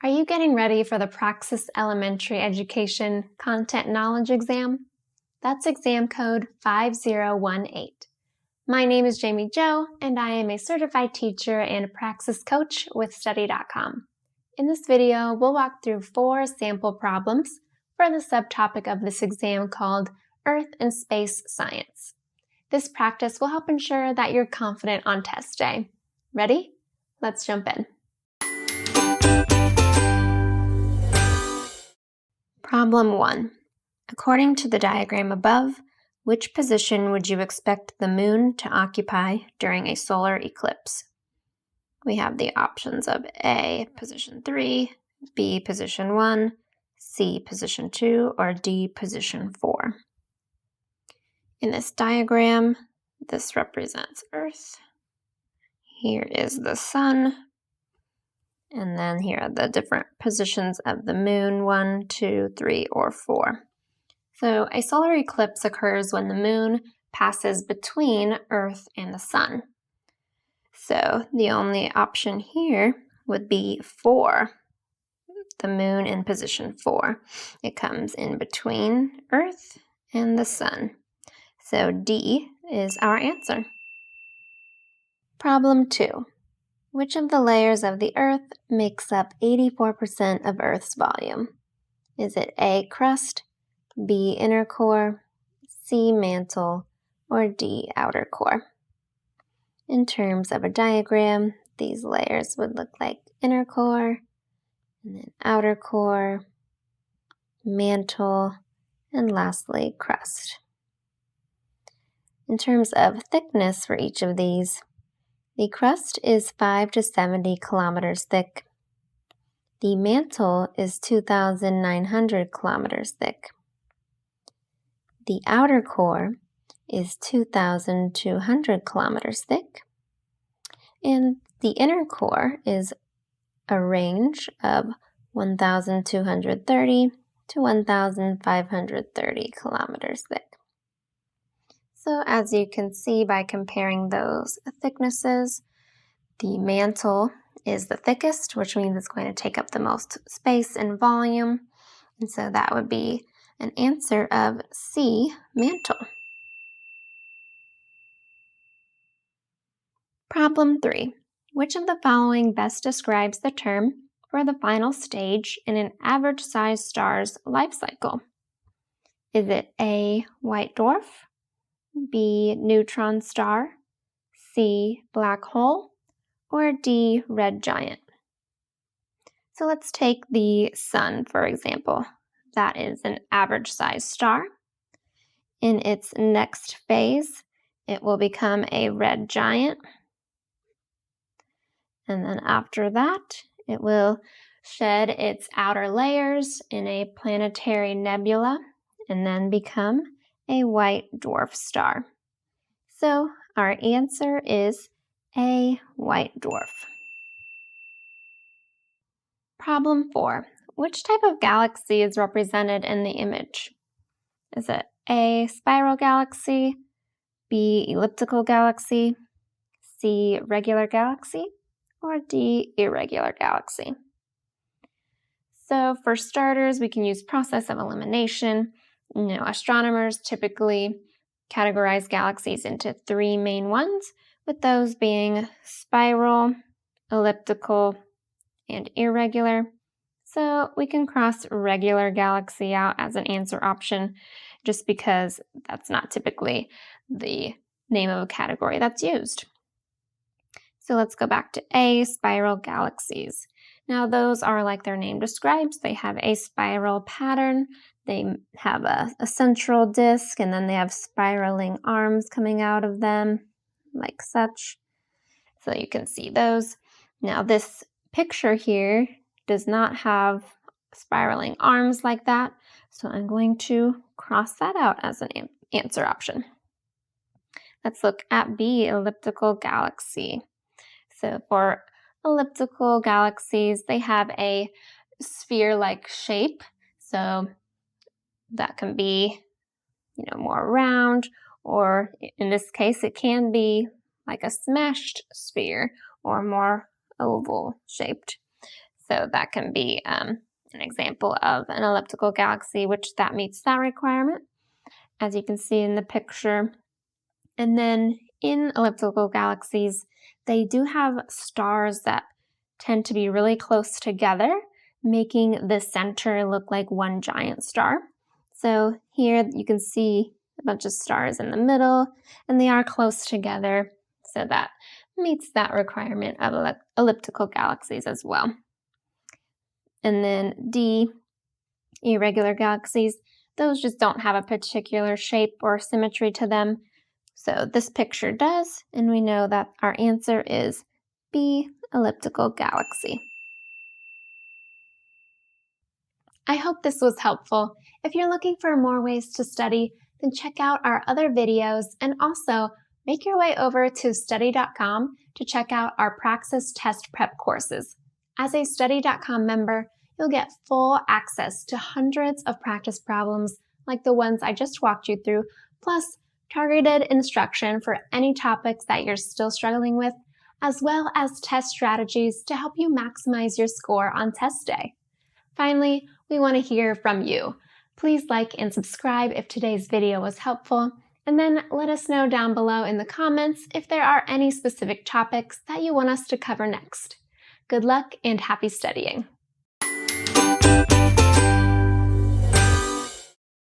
Are you getting ready for the Praxis Elementary Education Content Knowledge exam? That's exam code 5018. My name is Jamie Jo, and I am a certified teacher and a Praxis coach with Study.com. In this video, we'll walk through 4 sample problems for the subtopic of this exam called Earth and Space Science. This practice will help ensure that you're confident on test day. Ready? Let's jump in. Problem 1. According to the diagram above, which position would you expect the moon to occupy during a solar eclipse? We have the options of A, position 3, B, position 1, C, position 2, or D, position 4. In this diagram, this represents Earth. Here is the sun. And then here are the different positions of the moon, 1, 2, 3, or 4. So a solar eclipse occurs when the moon passes between Earth and the sun. So the only option here would be 4, the moon in position 4. It comes in between Earth and the sun. So D is our answer. Problem 2. Which of the layers of the Earth makes up 84% of Earth's volume? Is it A, crust, B, inner core, C, mantle, or D, outer core? In terms of a diagram, these layers would look like inner core, and then outer core, mantle, and lastly, crust. In terms of thickness for each of these, the crust is 5 to 70 kilometers thick. The mantle is 2,900 kilometers thick. The outer core is 2,200 kilometers thick. And the inner core is a range of 1,230 to 1,530 kilometers thick. So as you can see by comparing those thicknesses, the mantle is the thickest, which means it's going to take up the most space and volume. And so that would be an answer of C, mantle. Problem 3. Which of the following best describes the term for the final stage in an average-sized star's life cycle? Is it A, white dwarf, B, neutron star, C, black hole, or D, red giant? So let's take the sun, for example. That is an average-sized star. In its next phase, it will become a red giant. And then after that, it will shed its outer layers in a planetary nebula and then become a white dwarf star. So our answer is A, white dwarf. Problem 4. Which type of galaxy is represented in the image? Is it A, spiral galaxy, B, elliptical galaxy, C, regular galaxy, or D, irregular galaxy? So for starters, we can use process of elimination. Astronomers typically categorize galaxies into 3 main ones, with those being spiral, elliptical, and irregular. So we can cross regular galaxy out as an answer option just because that's not typically the name of a category that's used. So let's go back to A, spiral galaxies. Now those are like their name describes. They have a spiral pattern. They have a central disk, and then they have spiraling arms coming out of them, like such. So you can see those. Now this picture here does not have spiraling arms like that, so I'm going to cross that out as an answer option. Let's look at B, elliptical galaxy. So for elliptical galaxies, they have a sphere-like shape. So that can be, more round, or in this case, it can be like a smashed sphere or more oval shaped. So that can be an example of an elliptical galaxy, which that meets that requirement, as you can see in the picture. And then in elliptical galaxies, they do have stars that tend to be really close together, making the center look like one giant star. So here you can see a bunch of stars in the middle, and they are close together, so that meets that requirement of elliptical galaxies as well. And then D, irregular galaxies, those just don't have a particular shape or symmetry to them. So this picture does, and we know that our answer is B, elliptical galaxy. I hope this was helpful. If you're looking for more ways to study, then check out our other videos, and also make your way over to study.com to check out our Praxis test prep courses. As a study.com member, you'll get full access to hundreds of practice problems like the ones I just walked you through, plus targeted instruction for any topics that you're still struggling with, as well as test strategies to help you maximize your score on test day. Finally, we want to hear from you. Please like and subscribe if today's video was helpful, and then let us know down below in the comments if there are any specific topics that you want us to cover next. Good luck and happy studying!